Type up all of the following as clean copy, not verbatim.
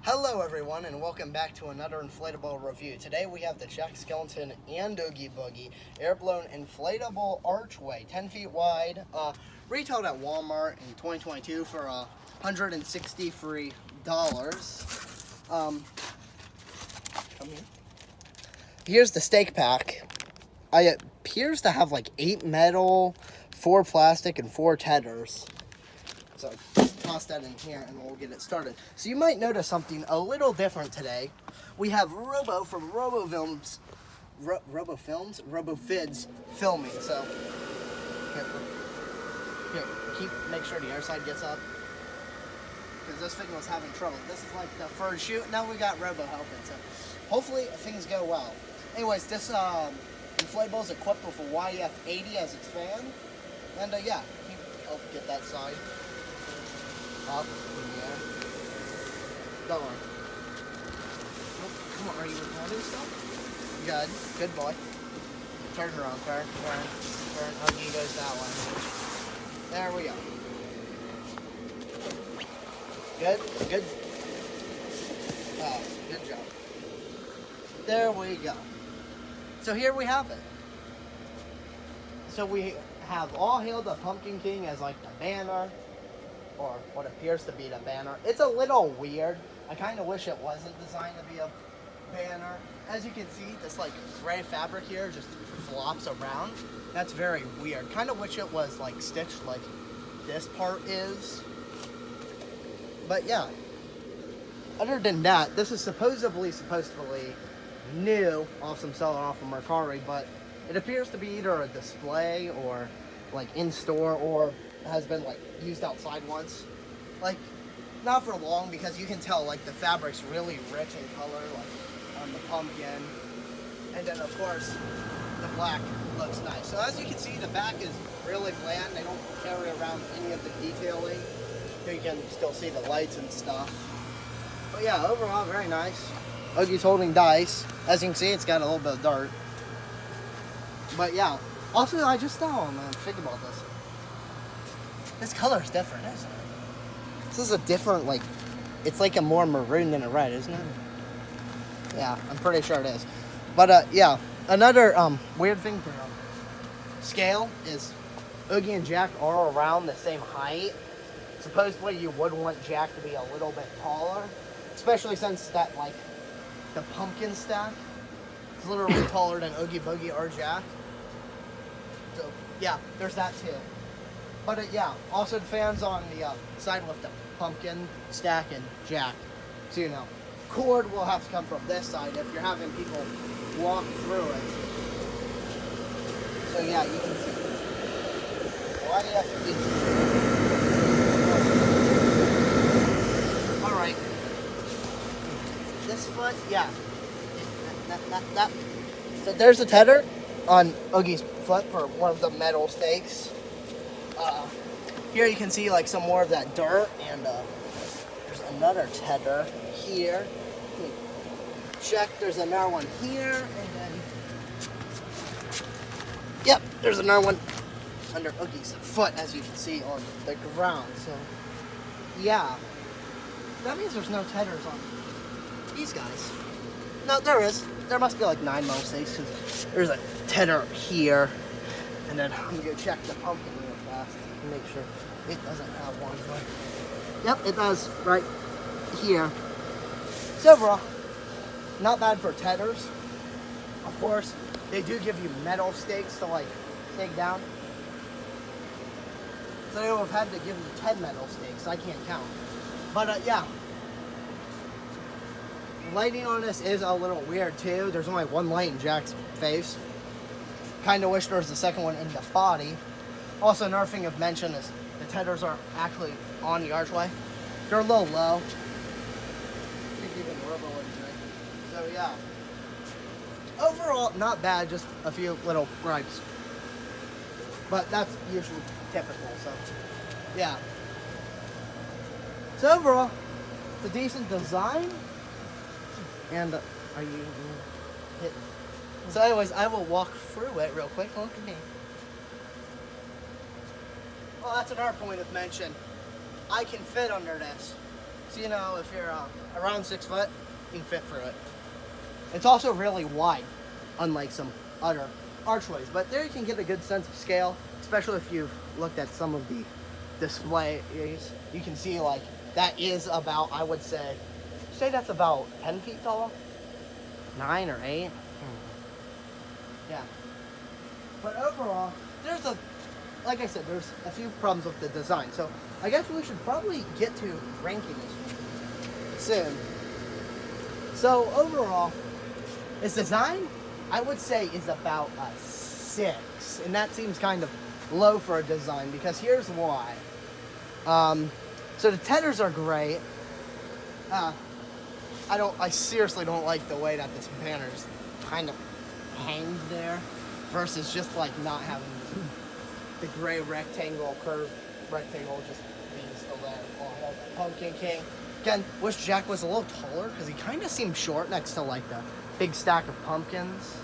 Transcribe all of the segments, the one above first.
Hello everyone and welcome back to another inflatable review. Today we have the Jack Skellington and Oogie Boogie air-blown inflatable archway, 10 feet wide, retailed at Walmart in 2022 for $163. Come here. Here's the stake pack. It appears to have like 8 metal, 4 plastic, and 4 tethers. So just toss that in here and we'll get it started. So you might notice something a little different today. We have Robo from RoboFids filming. So make sure the air side gets up, because this thing was having trouble. This is like the first shoot. Now we got Robo helping. So hopefully things go well. Anyways, this inflatable is equipped with a YF80 as its fan. And yeah, help get that side up in the air. Don't worry. Oh, come on, are you recording stuff? Good. Good boy. Turn around. Turn. Oogie goes that way. There we go. Good. Oh, good job. There we go. So here we have it. So we have All Hail the Pumpkin King as like the banner, or what appears to be the banner. It's a little weird. I kind of wish it wasn't designed to be a banner. As you can see, this like gray fabric here just flops around. That's very weird. Kind of wish it was like stitched like this part is. But yeah, other than that, this is supposedly new off some seller off of Mercari, but it appears to be either a display or like in store, or has been like used outside once. Like not for long, because you can tell like the fabric's really rich in color, like on the pumpkin. And then of course the black looks nice. So as you can see, the back is really bland. They don't carry around any of the detailing. You can still see the lights and stuff. But yeah, overall very nice. Oogie's holding dice. As you can see, it's got a little bit of dirt. But yeah, also I just think about this. This color is different, isn't it? This is a different, like, it's like a more maroon than a red, isn't it? Yeah, I'm pretty sure it is. But yeah, another weird thing to scale is Oogie and Jack are around the same height. Supposedly you would want Jack to be a little bit taller, especially since that, like, the pumpkin stack is literally taller than Oogie Boogie or Jack. So yeah, there's that too. But yeah, also the fans on the side with the pumpkin stack and Jack. So you know, cord will have to come from this side if you're having people walk through it. So yeah, you can see. Why do you have to do that? Alright. This foot, yeah. That. So there's a tether on Oogie's foot for one of the metal stakes. Here you can see like some more of that dirt, and there's another tether here. Check, there's another one here, and then yep, there's another one under Oogie's foot, as you can see on the ground. So yeah, that means there's no tethers on these guys. No, there is. There must be like 9 metal stakes, because there's a tether here. And then I'm going to check the pumpkin real fast and make sure it doesn't have one. But yep, it does right here. So overall, not bad for tethers. Of course, they do give you metal stakes to like stake down. So they would have had to give you 10 metal stakes. I can't count. But yeah. Lighting on this is a little weird too. There's only one light in Jack's face. Kind of wish there was the second one in the body. Also, another thing of mention is the tethers are actually on the archway. They're a little low. I think even Robo wouldn't do it. So yeah. Overall, not bad. Just a few little gripes. But that's usually typical. So yeah. So overall, it's a decent design. And are you hitting? So anyways, I will walk through it real quick. Look at me. Well, that's another point of mention. I can fit under this. So you know, if you're around 6 foot, you can fit through it. It's also really wide, unlike some other archways. But there you can get a good sense of scale, especially if you've looked at some of the displays. You can see like that is about, I would say that's about 10 feet tall, 9 or 8. Yeah. But overall, like I said, there's a few problems with the design. So I guess we should probably get to ranking this one soon. So overall, its design, I would say, is about a 6. And that seems kind of low for a design, because here's why. So the tethers are great. I seriously don't like the way that this banner just kind of hangs there versus just like not having the gray curved rectangle just being still there. Oh, Pumpkin King. Again, wish Jack was a little taller because he kind of seemed short next to like the big stack of pumpkins.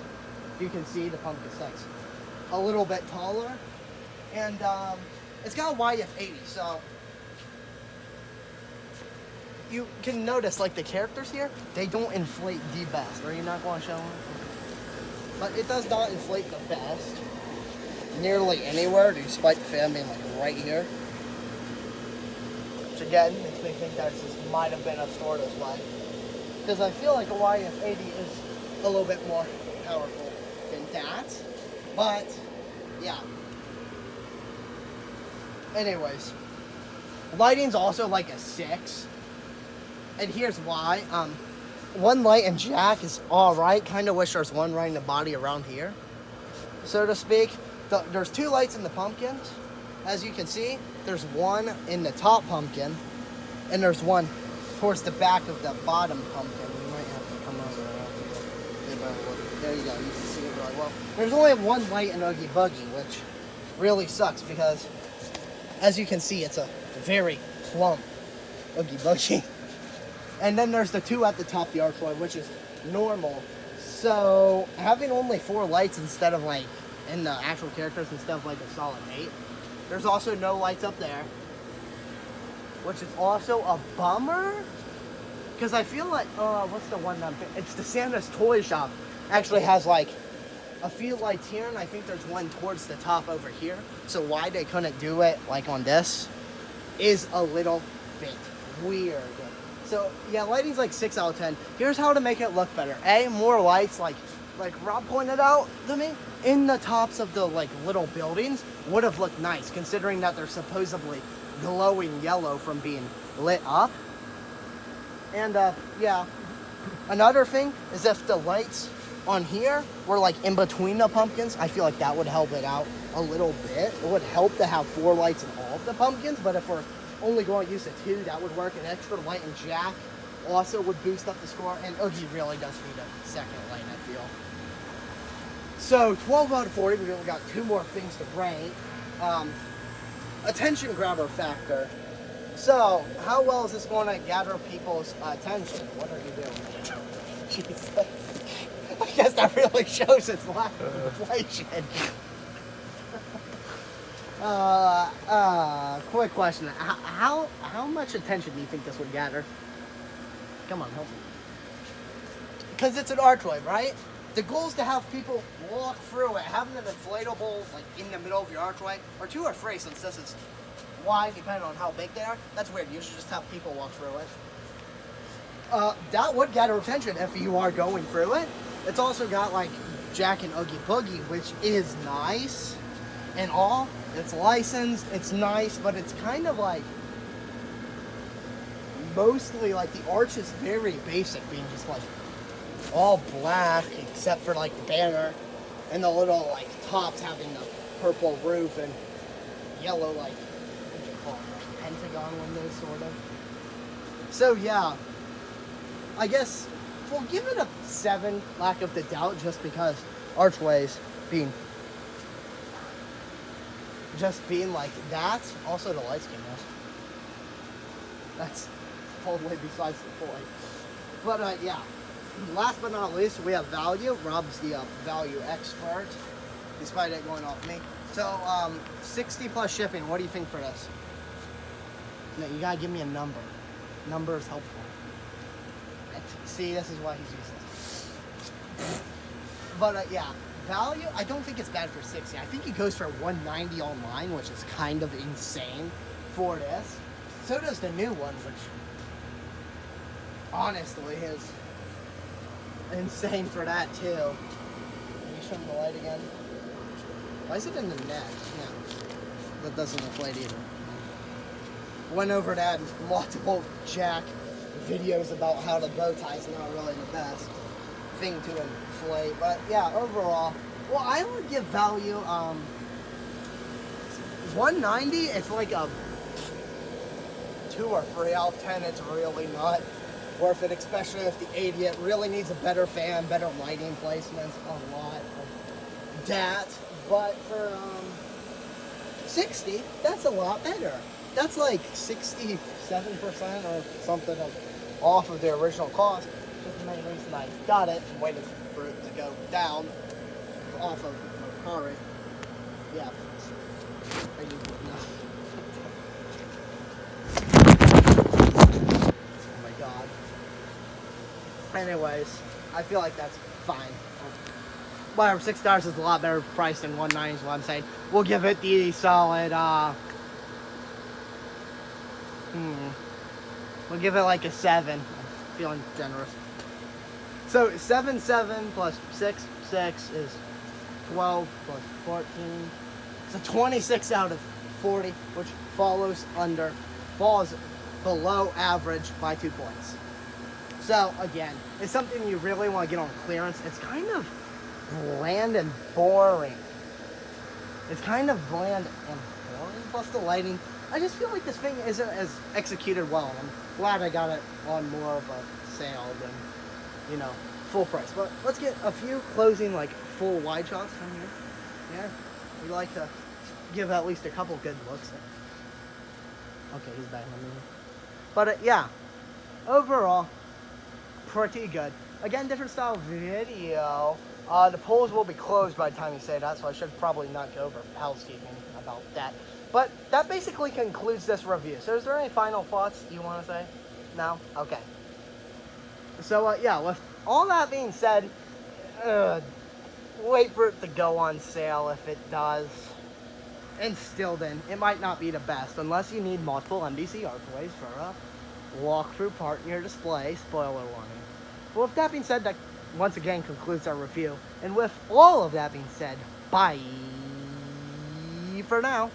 You can see the pumpkin stacks a little bit taller. And it's got a YF80, so you can notice like the characters here, they don't inflate the best. Are you not going to show them? But it does not inflate the best nearly anywhere, despite the fan being like right here. Which again makes me think that this might have been stored this way, because I feel like a YF80 is a little bit more powerful than that. But yeah. Anyways, lighting's also like a 6. And here's why. One light in Jack is alright. Kind of wish there's one right in the body around here, so to speak. There's 2 lights in the pumpkins. As you can see, there's one in the top pumpkin, and there's one towards the back of the bottom pumpkin. You might have to come over. There you go. You can see it really well. There's only one light in Oogie Boogie, which really sucks because, as you can see, it's a very plump Oogie Boogie. And then there's the 2 at the top, the archway, which is normal. So having only 4 lights instead of like in the actual characters instead of like a solid 8. There's also no lights up there, which is also a bummer. Because I feel like, what's the one that it's the Santa's Toy Shop. Actually has like a few lights here, and I think there's one towards the top over here. So why they couldn't do it like on this is a little bit weird. So yeah, lighting's like 6 out of 10. Here's how to make it look better. More lights, like Rob pointed out to me, in the tops of the like little buildings would have looked nice, considering that they're supposedly glowing yellow from being lit up. And yeah, another thing is if the lights on here were like in between the pumpkins, I feel like that would help it out a little bit. It would help to have 4 lights in all of the pumpkins, but if we're only going to use the 2, that would work. An extra light in Jack also would boost up the score, and Oogie really does need a second light, I feel. So 12 out of 40, we've only got 2 more things to rank. Attention grabber factor. So how well is this going to gather people's attention? What are you doing? Jesus. I guess that really shows its lack of inflation. Quick question. How much attention do you think this would gather? Come on, help me. Because it's an archway, right? The goal is to have people walk through it. Having an inflatable like in the middle of your archway, or 2 or 3, since this is wide, depending on how big they are. That's weird. You should just have people walk through it. That would gather attention if you are going through it. It's also got like Jack and Oogie Boogie, which is nice and all. It's licensed, it's nice, but it's kind of like mostly like the arch is very basic, being just like all black except for like the banner and the little like tops having the purple roof and yellow like what do you call it, pentagon windows sort of. So yeah, I guess we'll give it a 7, lack of the doubt, just because archways being like that. Also the lights came out. That's totally besides the point. But yeah, last but not least, we have value. Rob's the value expert, despite it going off me. So 60 plus shipping. What do you think for this? No, you gotta give me a number. Number is helpful. See, this is why he's useless. But yeah, value, I don't think it's bad for 60. I think it goes for 190 online, which is kind of insane for this. So does the new one, which honestly is insane for that too. Can you show me the light again? Why is it in the neck? Yeah, that doesn't inflate either. Went over that multiple jack videos about how the bow tie is not really the best thing to inflate, but yeah, overall, well, I would give value 190. It's like a 2 or 3 out of 10. It's really not worth it, especially if the 80 it really needs a better fan, better lighting placements, a lot of that. But for 60, that's a lot better. That's like 67% or something off of the original cost. That's the main reason I got it and waited for it to go down off of Mercari. Yeah. I need one now. Oh my god. Anyways, I feel like that's fine. Whatever, $6 is a lot better price than 190 is what I'm saying. We'll give it the solid, we'll give it like a 7. I'm feeling generous. So 7 plus 6 is 12 plus 14. So 26 out of 40, which falls below average by 2 points. So again, it's something you really want to get on clearance. It's kind of bland and boring. It's kind of bland and boring. Plus the lighting. I just feel like this thing isn't as executed well. I'm glad I got it on more of a sale than, you know, full price. But let's get a few closing, like, full wide shots from here. Yeah, we like to give at least a couple good looks. Okay, he's back on me. But yeah, overall, pretty good. Again, different style video. The polls will be closed by the time you say that, so I should probably not go over housekeeping about that. But that basically concludes this review. So is there any final thoughts you want to say? No? Okay. So yeah, with all that being said, wait for it to go on sale if it does. And still then, it might not be the best unless you need multiple MDC archways for a walkthrough part in your display. Spoiler warning. But with that being said, that once again concludes our review. And with all of that being said, bye for now.